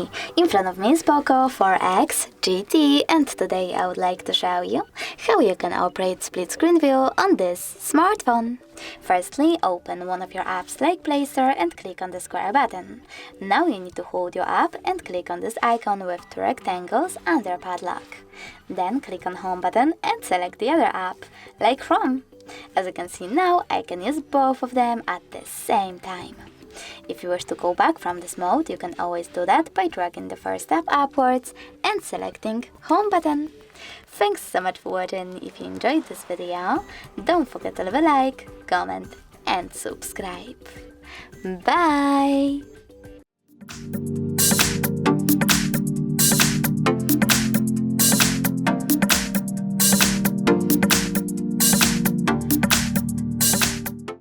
everybody! In front of me is POCO X4 GT, and today I would like to show you how you can operate split screen view on this smartphone. Firstly, open one of your apps like Play Store and click on the square button. Now you need to hold your app and click on this icon with two rectangles under padlock. Then click on Home button and select the other app, like Chrome. As you can see now, I can use both of them at the same time. If you wish to go back from this mode, you can always do that by dragging the first app upwards and selecting Home button. Thanks so much for watching. If you enjoyed this video, don't forget to leave a like, comment and subscribe. Bye!